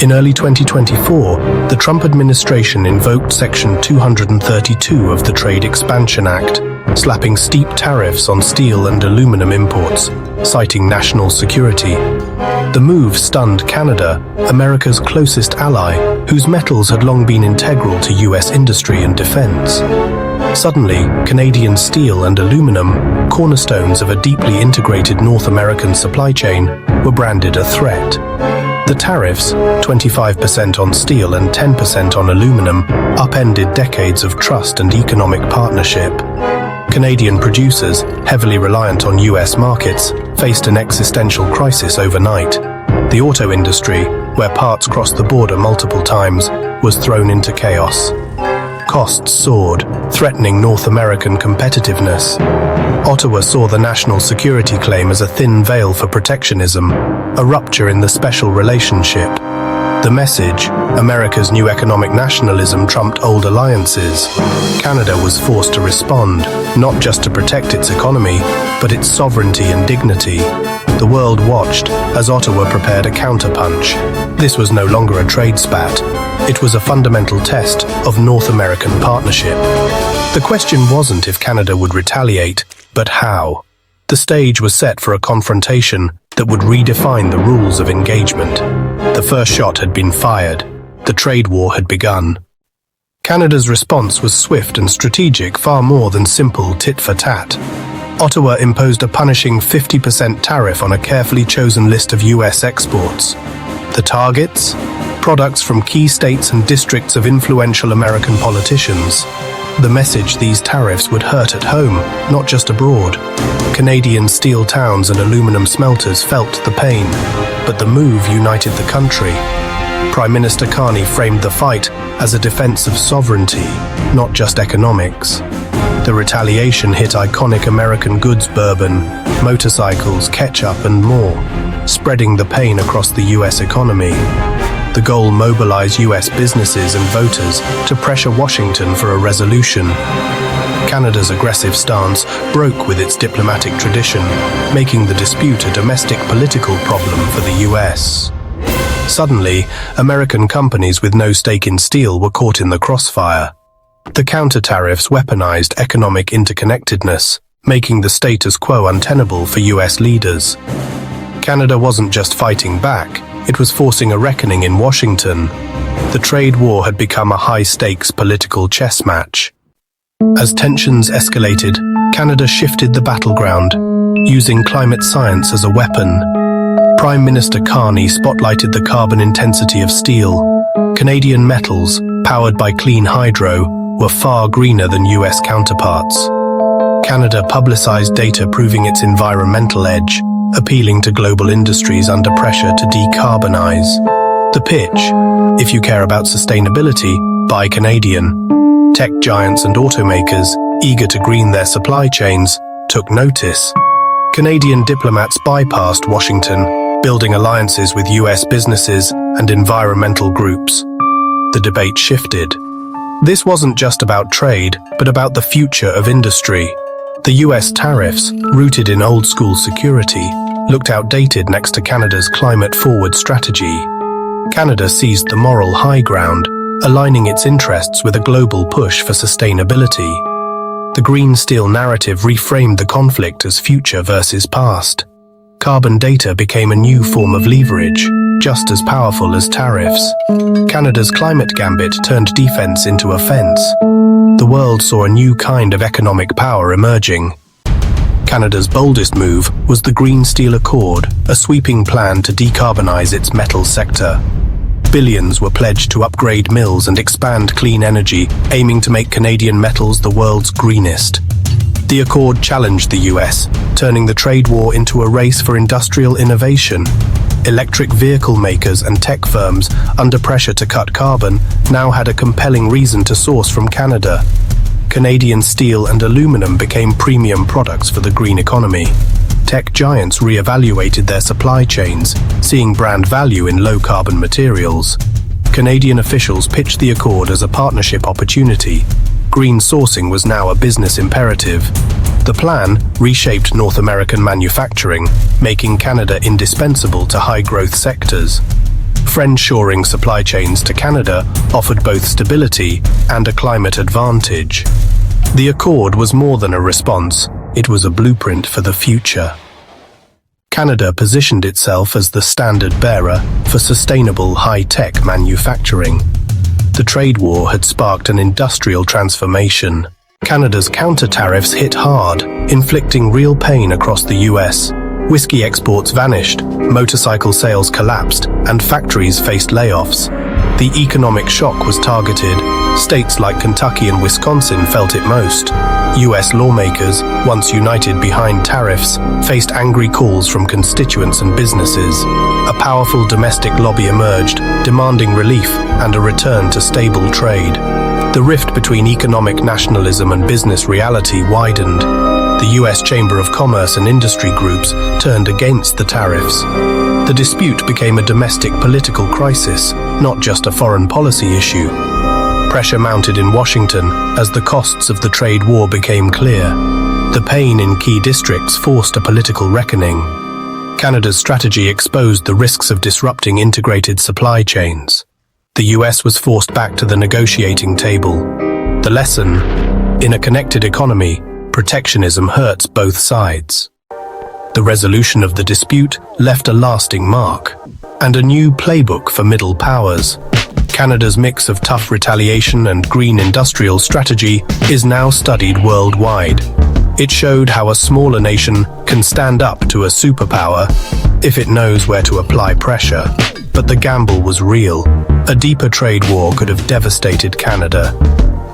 In early 2024, the Trump administration invoked Section 232 of the Trade Expansion Act, slapping steep tariffs on steel and aluminum imports, citing national security. The move stunned Canada, America's closest ally, whose metals had long been integral to U.S. industry and defense. Suddenly, Canadian steel and aluminum, cornerstones of a deeply integrated North American supply chain, were branded a threat. The tariffs, 25% on steel and 10% on aluminum, upended decades of trust and economic partnership. Canadian producers, heavily reliant on U.S. markets, faced an existential crisis overnight. The auto industry, where parts crossed the border multiple times, was thrown into chaos. Costs soared, threatening North American competitiveness. Ottawa saw the national security claim as a thin veil for protectionism, a rupture in the special relationship. The message, America's new economic nationalism trumped old alliances. Canada was forced to respond, not just to protect its economy, but its sovereignty and dignity. The world watched as Ottawa prepared a counterpunch. This was no longer a trade spat. It was a fundamental test of North American partnership. The question wasn't if Canada would retaliate, but how. The stage was set for a confrontation that would redefine the rules of engagement. The first shot had been fired. The trade war had begun. Canada's response was swift and strategic, far more than simple tit-for-tat. Ottawa imposed a punishing 50% tariff on a carefully chosen list of U.S. exports. The targets? Products from key states and districts of influential American politicians. The message: these tariffs would hurt at home, not just abroad. Canadian steel towns and aluminum smelters felt the pain, but the move united the country. Prime Minister Carney framed the fight as a defense of sovereignty, not just economics. The retaliation hit iconic American goods: bourbon, motorcycles, ketchup, and more, spreading the pain across the U.S. economy. The goal: mobilize U.S. businesses and voters to pressure Washington for a resolution. Canada's aggressive stance broke with its diplomatic tradition, making the dispute a domestic political problem for the U.S. Suddenly, American companies with no stake in steel were caught in the crossfire. The counter-tariffs weaponized economic interconnectedness, making the status quo untenable for U.S. leaders. Canada wasn't just fighting back, it was forcing a reckoning in Washington. The trade war had become a high-stakes political chess match. As tensions escalated, Canada shifted the battleground, using climate science as a weapon. Prime Minister Carney spotlighted the carbon intensity of steel. Canadian metals, powered by clean hydro, were far greener than U.S. counterparts. Canada publicized data proving its environmental edge, appealing to global industries under pressure to decarbonize. The pitch: if you care about sustainability, buy Canadian. Tech giants and automakers, eager to green their supply chains, took notice. Canadian diplomats bypassed Washington, building alliances with U.S. businesses and environmental groups. The debate shifted. This wasn't just about trade, but about the future of industry. The U.S. tariffs, rooted in old-school security, looked outdated next to Canada's climate-forward strategy. Canada seized the moral high ground, aligning its interests with a global push for sustainability. The Greensteel narrative reframed the conflict as future versus past. Carbon data became a new form of leverage, just as powerful as tariffs. Canada's climate gambit turned defense into offense. The world saw a new kind of economic power emerging. Canada's boldest move was the Greensteel Accord, a sweeping plan to decarbonize its metal sector. Billions were pledged to upgrade mills and expand clean energy, aiming to make Canadian metals the world's greenest. The accord challenged the US, turning the trade war into a race for industrial innovation. Electric vehicle makers and tech firms, under pressure to cut carbon, now had a compelling reason to source from Canada. Canadian steel and aluminum became premium products for the green economy. Tech giants re-evaluated their supply chains, seeing brand value in low-carbon materials. Canadian officials pitched the accord as a partnership opportunity. Green sourcing was now a business imperative. The plan reshaped North American manufacturing, making Canada indispensable to high-growth sectors. friend-shoring supply chains to Canada offered both stability and a climate advantage. The accord was more than a response, it was a blueprint for the future. Canada positioned itself as the standard bearer for sustainable high-tech manufacturing. The trade war had sparked an industrial transformation. Canada's counter-tariffs hit hard, inflicting real pain across the U.S. Whiskey exports vanished, motorcycle sales collapsed, and factories faced layoffs. The economic shock was targeted. States like Kentucky and Wisconsin felt it most. U.S. lawmakers, once united behind tariffs, faced angry calls from constituents and businesses. A powerful domestic lobby emerged, demanding relief and a return to stable trade. The rift between economic nationalism and business reality widened. The U.S. Chamber of Commerce and industry groups turned against the tariffs. The dispute became a domestic political crisis, not just a foreign policy issue. Pressure mounted in Washington as the costs of the trade war became clear. The pain in key districts forced a political reckoning. Canada's strategy exposed the risks of disrupting integrated supply chains. The U.S. was forced back to the negotiating table. The lesson: in a connected economy, protectionism hurts both sides. The resolution of the dispute left a lasting mark, and a new playbook for middle powers. Canada's mix of tough retaliation and green industrial strategy is now studied worldwide. It showed how a smaller nation can stand up to a superpower if it knows where to apply pressure. But the gamble was real. A deeper trade war could have devastated Canada.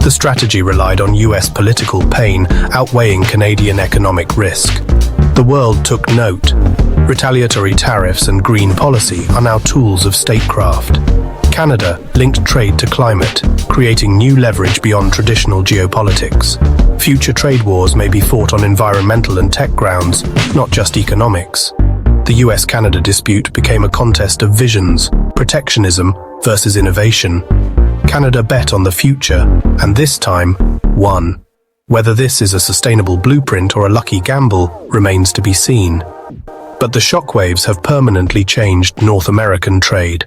The strategy relied on U.S. political pain outweighing Canadian economic risk. The world took note. Retaliatory tariffs and green policy are now tools of statecraft. Canada linked trade to climate, creating new leverage beyond traditional geopolitics. Future trade wars may be fought on environmental and tech grounds, not just economics. The US-Canada dispute became a contest of visions, protectionism versus innovation. Canada bet on the future, and this time, won. Whether this is a sustainable blueprint or a lucky gamble remains to be seen. But the shockwaves have permanently changed North American trade.